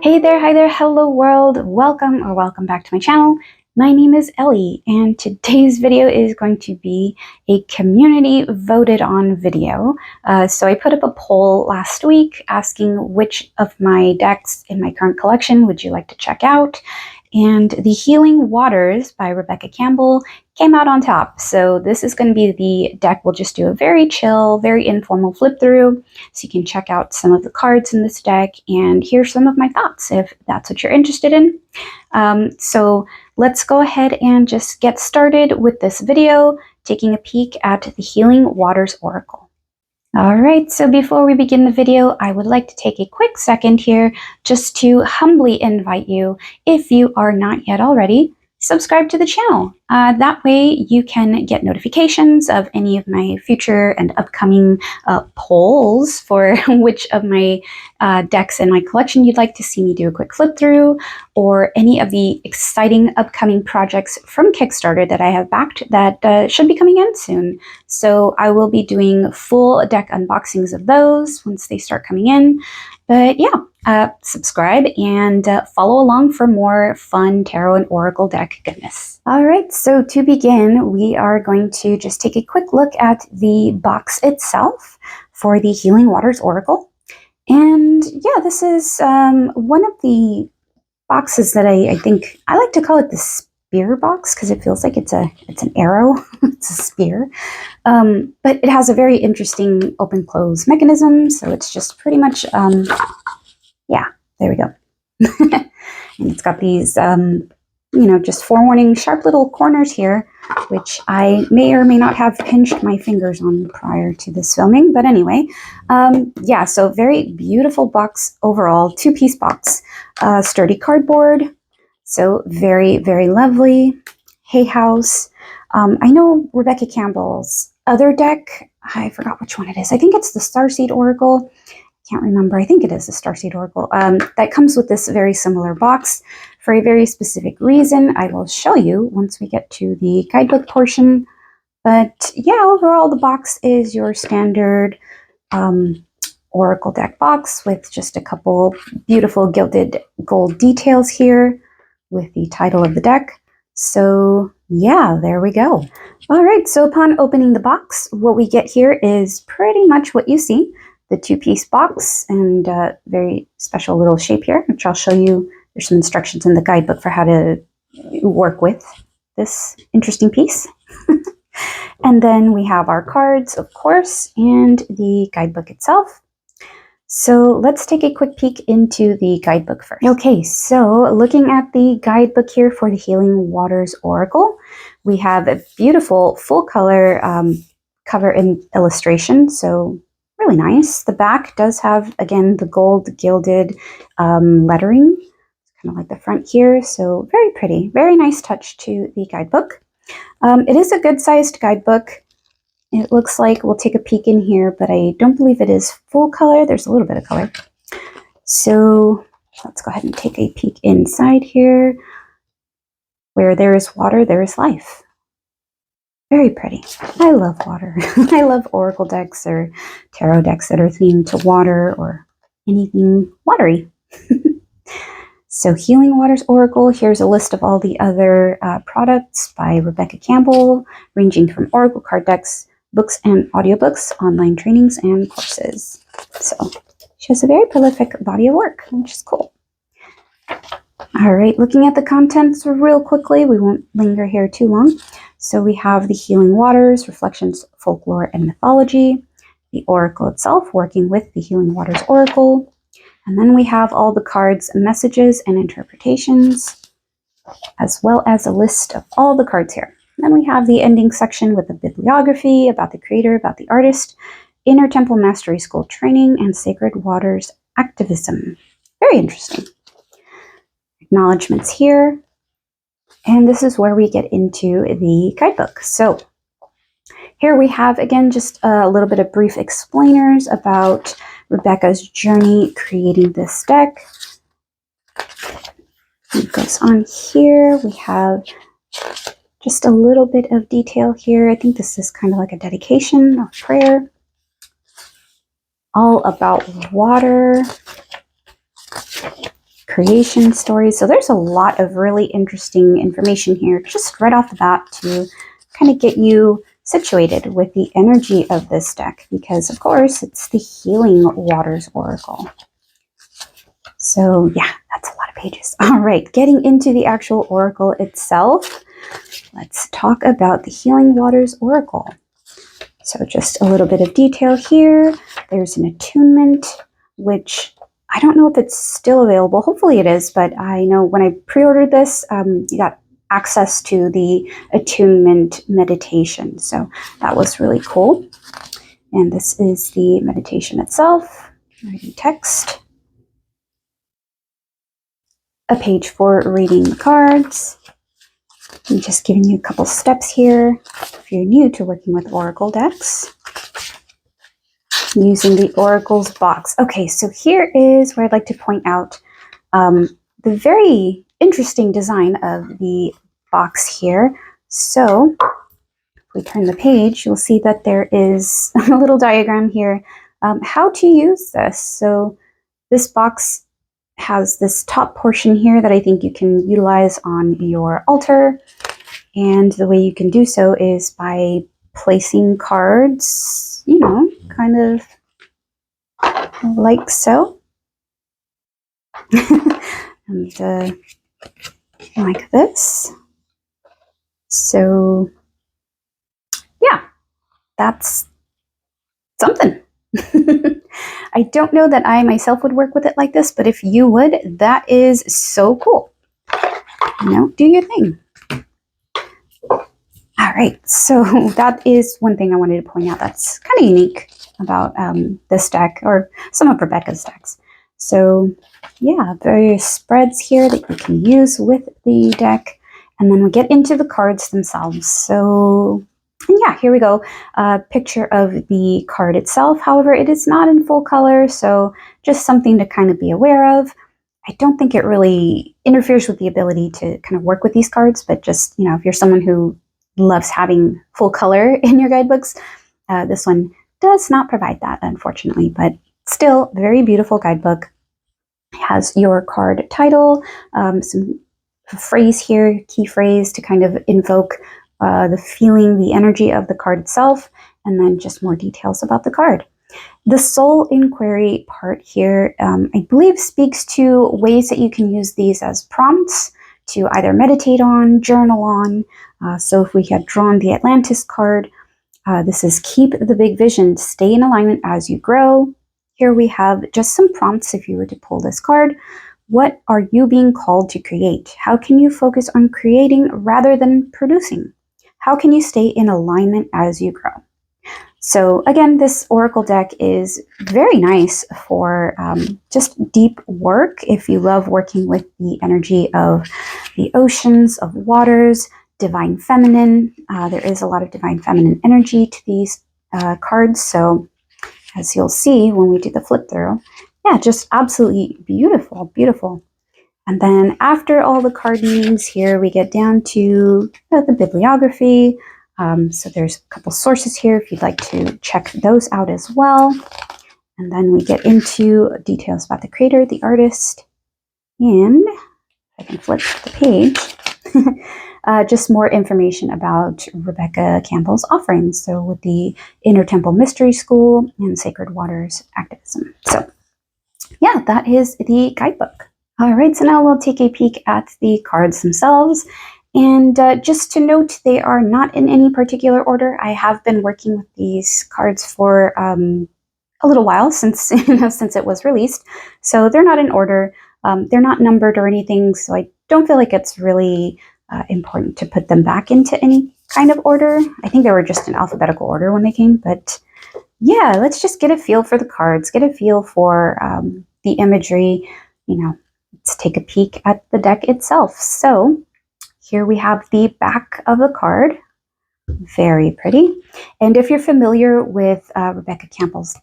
Hey there, hi there, hello world, welcome back to my channel. My name is Ellie, and today's video is going to be a community voted on video. So I put up a poll last week asking which of my decks in my current collection would you like to check out, and the Healing Waters by Rebecca Campbell came out on top. So this is going to be the deck. We'll just do a very chill, very informal flip through, so you can check out some of the cards in this deck and hear some of my thoughts if that's what you're interested in. So let's go ahead and just get started with this video, taking a peek at the Healing Waters Oracle. Alright, so before we begin the video, I would like to take a quick second here just to humbly invite you, if you are not yet already, subscribe to the channel. That way you can get notifications of any of my future and upcoming polls for which of my decks in my collection you'd like to see me do a quick flip through, or any of the exciting upcoming projects from Kickstarter that I have backed that should be coming in soon. So I will be doing full deck unboxings of those once they start coming in. But yeah, subscribe and follow along for more fun tarot and oracle deck goodness. All right, so to begin, we are going to just take a quick look at the box itself for the Healing Waters Oracle. And yeah, this is one of the boxes that I think I like to call it the spear box, because it feels like it's an arrow. It's a spear. But it has a very interesting open-close mechanism, so it's just pretty much, yeah, there we go. And it's got these, just forewarning sharp little corners here, which I may or may not have pinched my fingers on prior to this filming. But anyway, yeah, so very beautiful box overall, two-piece box, sturdy cardboard, so very, very lovely. Hay House. I know Rebecca Campbell's other deck, I forgot which one it is. I think it's the Starseed Oracle. Can't remember. I think it is the Starseed Oracle. That comes with this very similar box for a very specific reason. I will show you once we get to the guidebook portion. But yeah, overall the box is your standard Oracle deck box with just a couple beautiful gilded gold details here with the title of the deck. So yeah, there we go. All right, so upon opening the box, what we get here is pretty much what you see, the two-piece box and very special little shape here, which I'll show you. There's some instructions in the guidebook for how to work with this interesting piece. And then we have our cards, of course, and the guidebook itself. So let's take a quick peek into the guidebook first. Okay, so looking at the guidebook here for the Healing Waters Oracle, we have a beautiful full color cover and illustration, so really nice. The back does have, again, the gold gilded lettering, kind of like the front here, so very pretty, very nice touch to the guidebook. It is a good-sized guidebook. It looks like, we'll take a peek in here, but I don't believe it is full color. There's a little bit of color. So let's go ahead and take a peek inside here. Where there is water, there is life. Very pretty. I love water. I love oracle decks or tarot decks that are themed to water or anything watery. So Healing Waters Oracle, here's a list of all the other products by Rebecca Campbell, ranging from oracle card decks, books and audiobooks, online trainings, and courses. So she has a very prolific body of work, which is cool. All right, looking at the contents real quickly, we won't linger here too long. So we have the Healing Waters, Reflections, Folklore, and Mythology, the Oracle itself, working with the Healing Waters Oracle, and then we have all the cards, messages, and interpretations, as well as a list of all the cards here. Then we have the ending section with a bibliography about the creator, about the artist, Inner Temple Mastery School training, and Sacred Waters activism. Very interesting. Acknowledgements here. And this is where we get into the guidebook. So here we have, again, just a little bit of brief explainers about Rebecca's journey creating this deck. It goes on here. We have just a little bit of detail here. I think this is kind of like a dedication or prayer. All about water. creation stories. So there's a lot of really interesting information here just right off the bat to kind of get you situated with the energy of this deck, because of course it's the Healing Waters Oracle. So yeah, that's a lot of pages. All right, getting into the actual oracle itself, let's talk about the Healing Waters Oracle. So just a little bit of detail here. There's an attunement, which I don't know if it's still available. Hopefully it is, but I know when I pre-ordered this, you got access to the attunement meditation. So that was really cool. And this is the meditation itself. Writing text. A page for reading the cards. I'm just giving you a couple steps here if you're new to working with Oracle decks. Using the Oracle's box. Okay, so here is where I'd like to point out the very interesting design of the box here. So if we turn the page, you'll see that there is a little diagram here how to use this. So this box has this top portion here that I think you can utilize on your altar, and the way you can do so is by placing cards, you know, kind of like so. And like this. So yeah, that's something. I don't know that I myself would work with it like this, but if you would, that is so cool. You know, do your thing. All right, so that is one thing I wanted to point out that's kind of unique about this deck, or some of Rebecca's decks. So yeah, various spreads here that you can use with the deck, and then we get into the cards themselves. So yeah, here we go. A picture of the card itself. However, it is not in full color, so just something to kind of be aware of. I don't think it really interferes with the ability to kind of work with these cards, but just, you know, if you're someone who loves having full color in your guidebooks, this one does not provide that, unfortunately, but still very beautiful guidebook. It has your card title, some phrase here, key phrase to kind of invoke the feeling, the energy of the card itself, and then just more details about the card. The soul inquiry part here, I believe, speaks to ways that you can use these as prompts to either meditate on, journal on. So if we had drawn the Atlantis card, this is keep the big vision, stay in alignment as you grow. Here we have just some prompts if you were to pull this card. What are you being called to create? How can you focus on creating rather than producing? How can you stay in alignment as you grow? So again, this Oracle deck is very nice for just deep work. If you love working with the energy of the oceans, of waters, divine feminine, there is a lot of divine feminine energy to these cards. So as you'll see when we do the flip through, yeah, just absolutely beautiful, beautiful. And then after all the card meanings here, we get down to the bibliography. So there's a couple sources here if you'd like to check those out as well. And then we get into details about the creator, the artist, and I can flip the page. Just more information about Rebecca Campbell's offerings. So with the Inner Temple Mystery School and Sacred Waters activism. So yeah, that is the guidebook. All right, so now we'll take a peek at the cards themselves. And just to note, they are not in any particular order. I have been working with these cards for a little while, since since it was released. So they're not in order. They're not numbered or anything, so I don't feel like it's really important to put them back into any kind of order. I think they were just in alphabetical order when they came, but yeah, let's just get a feel for the cards, get a feel for the imagery, you know, let's take a peek at the deck itself. So here we have the back of the card. Very pretty. And if you're familiar with Rebecca Campbell's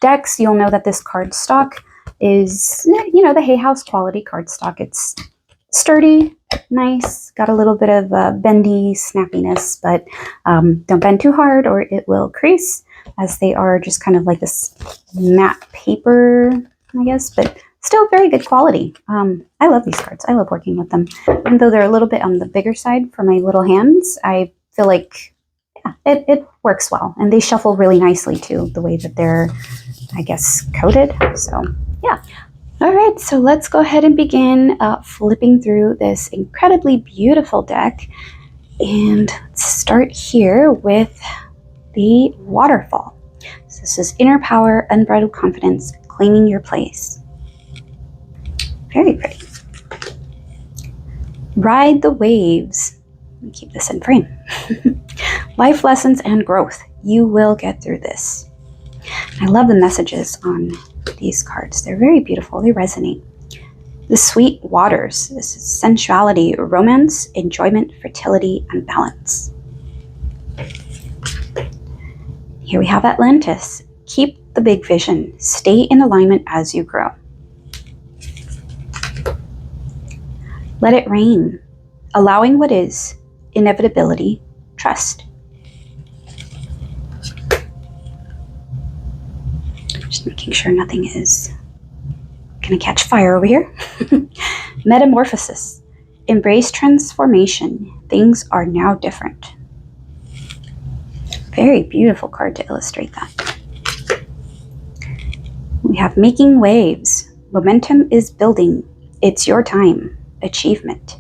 decks, you'll know that this card stock is, you know, the Hay House quality card stock. It's sturdy, nice, got a little bit of bendy snappiness, but don't bend too hard or it will crease, as they are just kind of like this matte paper, I guess, but still very good quality. I love these cards. I love working with them. Even though they're a little bit on the bigger side for my little hands, I feel like, yeah, it works well. And they shuffle really nicely too, the way that they're, I guess, coated. So, yeah. All right, so let's go ahead and begin flipping through this incredibly beautiful deck. And let's start here with the Waterfall. So this is Inner Power, Unbridled Confidence, Claiming Your Place. Very pretty. Ride the Waves. Let me keep this in frame. Life Lessons and Growth. You will get through this. I love the messages on these cards. They're very beautiful. They resonate. The Sweet Waters. This is sensuality, romance, enjoyment, fertility, and balance. Here we have Atlantis. Keep the big vision. Stay in alignment as you grow. Let It Rain. Allowing what is. Inevitability. Trust. Just making sure nothing is gonna catch fire over here. Metamorphosis. Embrace transformation. Things are now different. Very beautiful card to illustrate that. We have Making Waves. Momentum is building. It's your time. Achievement.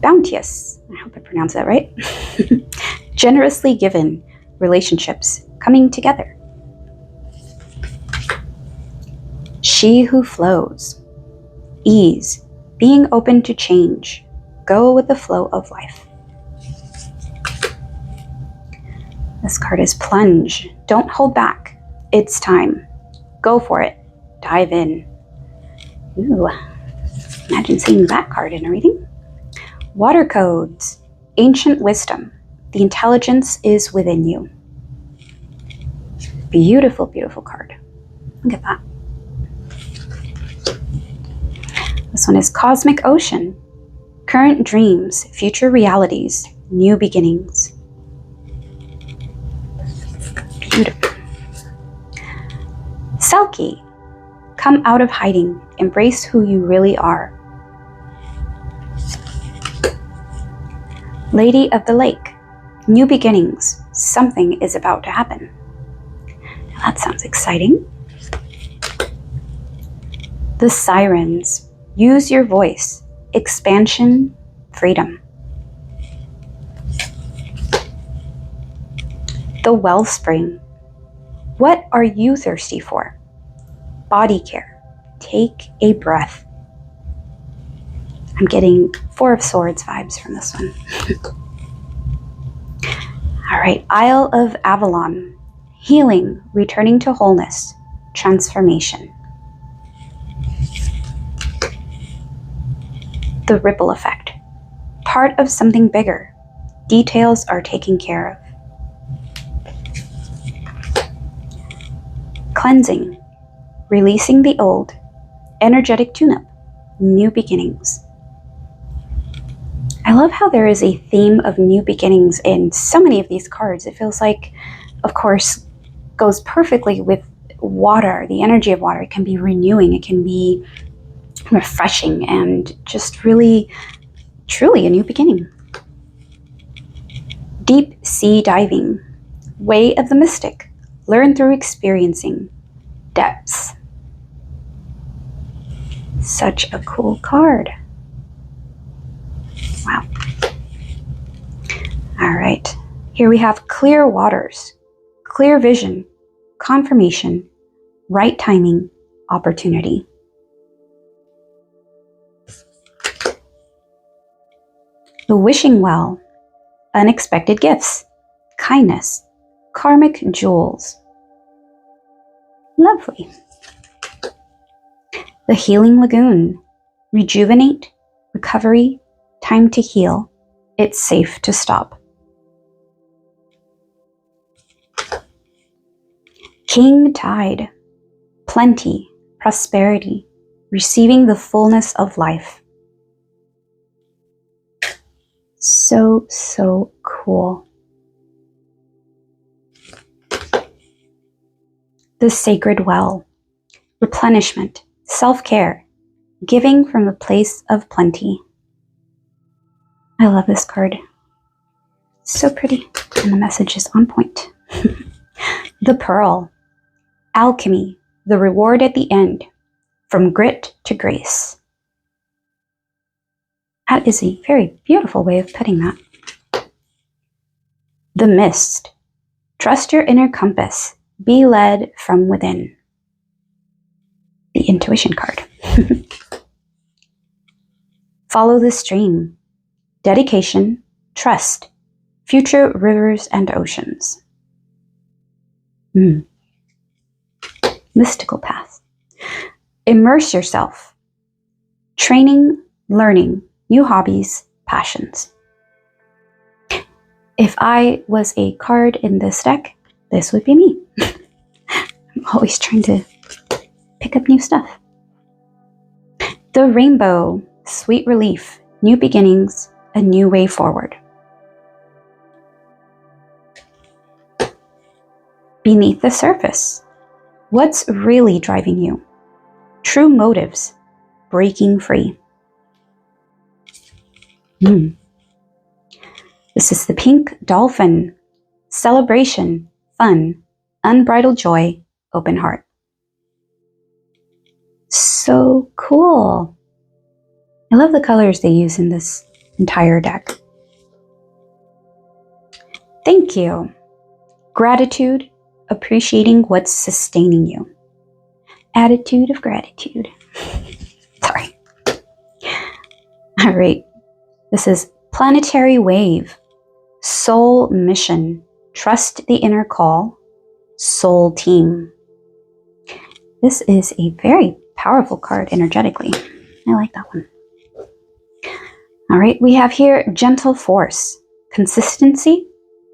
Bounteous. I hope I pronounced that right. Generously given. Relationships coming together. She Who Flows. Ease. Being open to change. Go with the flow of life. This card is Plunge. Don't hold back. It's time. Go for it. Dive in. Ooh. Imagine seeing that card in a reading. Water Codes. Ancient Wisdom. The intelligence is within you. Beautiful, beautiful card. Look at that. This one is Cosmic Ocean. Current dreams, future realities, new beginnings. Beautiful. Selkie. Come out of hiding. Embrace who you really are. Lady of the Lake. New beginnings. Something is about to happen. Now that sounds exciting. The Sirens. Use your voice. Expansion. Freedom. The Wellspring. What are you thirsty for? Body care. Take a breath. I'm getting Four of Swords vibes from this one. All right, Isle of Avalon. Healing, returning to wholeness, transformation. The Ripple Effect. Part of something bigger. Details are taken care of. Cleansing. Releasing the old. Energetic tune-up. New beginnings. I love how there is a theme of new beginnings in so many of these cards. It feels like, of course, goes perfectly with water, the energy of water. It can be renewing. It can be refreshing and just really, truly a new beginning. Deep sea diving. Way of the mystic. Learn through experiencing. Depths. Such a cool card. Wow. All right. Here we have Clear Waters. Clear vision. Confirmation. Right timing. Opportunity. The Wishing Well. Unexpected gifts. Kindness. Karmic jewels. Lovely. The Healing Lagoon. Rejuvenate. Recovery. Time to heal. It's safe to stop. King Tide. Plenty. Prosperity. Receiving the fullness of life. So, so cool. the sacred well, replenishment, self-care, giving from a place of plenty. I love this card. So pretty, and the message is on point. The pearl, alchemy, the reward at the end, from grit to grace. That is a very beautiful way of putting that. The mist, trust your inner compass, be led from within. The intuition card. Follow the stream, dedication, trust, future rivers and oceans. Mystical path. Immerse yourself, training, learning, new hobbies, passions. If I was a card in this deck, this would be me. I'm always trying to pick up new stuff. The rainbow, sweet relief, new beginnings, a new way forward. Beneath the surface, what's really driving you? True motives, breaking free. This is the pink dolphin, celebration, fun, unbridled joy, open heart. So cool. I love the colors they use in this entire deck. Thank you. Gratitude, appreciating what's sustaining you. Attitude of gratitude. Sorry. All right. This is planetary wave, soul mission, trust the inner call, soul team. This is a very powerful card energetically. I like that one. All right, we have here gentle force, consistency,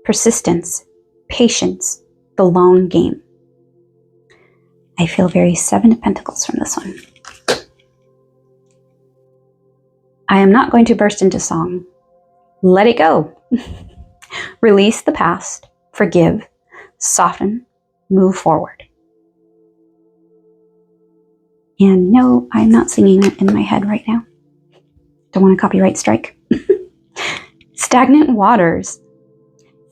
persistence, patience, the long game. I feel very Seven of Pentacles from this one. I am not going to burst into song. Let it go. Release the past, forgive, soften, move forward. And no, I'm not singing it in my head right now. Don't want a copyright strike. Stagnant waters,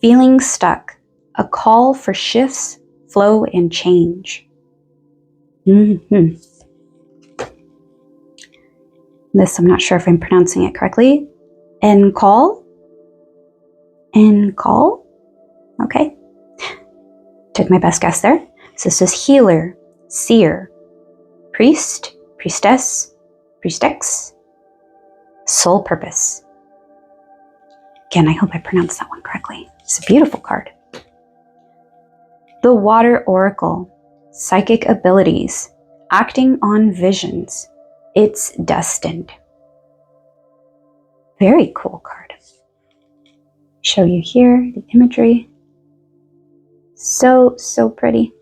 feeling stuck, a call for shifts, flow, and change. This, I'm not sure if I'm pronouncing it correctly. 𝕔𝕠𝕠? 𝕔𝕠𝕠? Okay. Took my best guess there. So this is healer, seer, priest, priestess, priestex, soul purpose. Again, I hope I pronounced that one correctly. It's a beautiful card. The water oracle, psychic abilities, acting on visions. It's destined. Very cool card. Show you here the imagery. So pretty.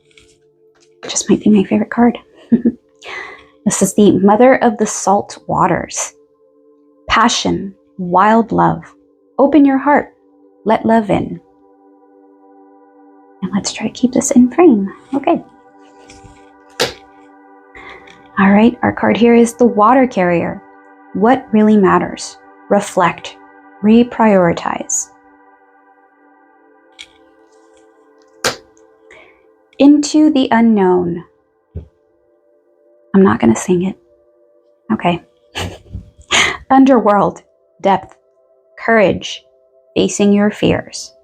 Just might be my favorite card. This is the mother of the salt waters. Passion, wild love. Open your heart. Let love in. And let's try to keep this in frame. Okay. All right, our card here is the water carrier. What really matters? Reflect. Reprioritize. Into the unknown. I'm not going to sing it. Okay. Underworld. Depth. Courage. Facing your fears.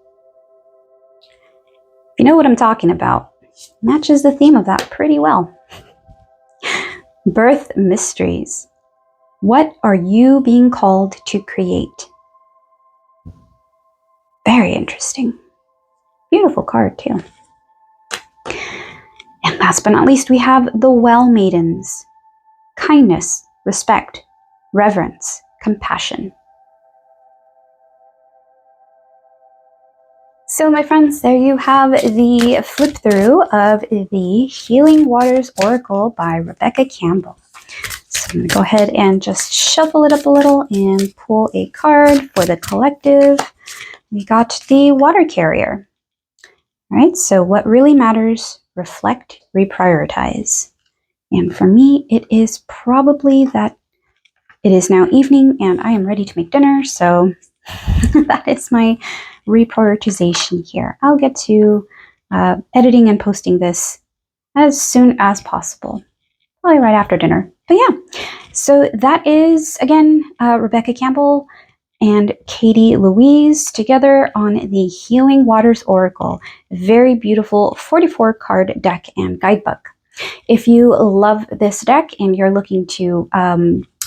If you know what I'm talking about, matches the theme of that pretty well. Birth mysteries. What are you being called to create? Very interesting. Beautiful card too. And last but not least, we have the well maidens. Kindness, respect, reverence, compassion. So my friends, there you have the flip through of the Healing Waters Oracle by Rebecca Campbell. So I'm going to go ahead and just shuffle it up a little and pull a card for the collective. We got the water carrier. All right, so what really matters? reflect, reprioritize. And for me, it is probably that it is now evening and I am ready to make dinner, so that is my reprioritization here. I'll get to editing and posting this as soon as possible, probably right after dinner. But yeah, so that is, again, Rebecca Campbell and Katie Louise together on the Healing Waters Oracle. Very beautiful 44 card deck and guidebook. If you love this deck and you're looking to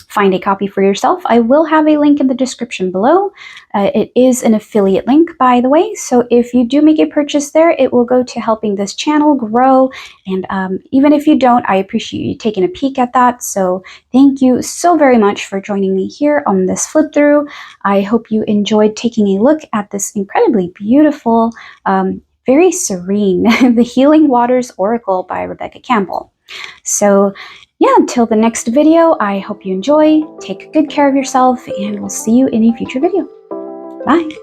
find a copy for yourself, I will have a link in the description below. It is an affiliate link, by the way, so if you do make a purchase there, it will go to helping this channel grow, and even if you don't, I appreciate you taking a peek at that. So thank you so very much for joining me here on this flip through. I hope you enjoyed taking a look at this incredibly beautiful, very serene, the Healing Waters Oracle by Rebecca Campbell. So yeah, until the next video, I hope you enjoy, take good care of yourself, and we'll see you in a future video. Bye!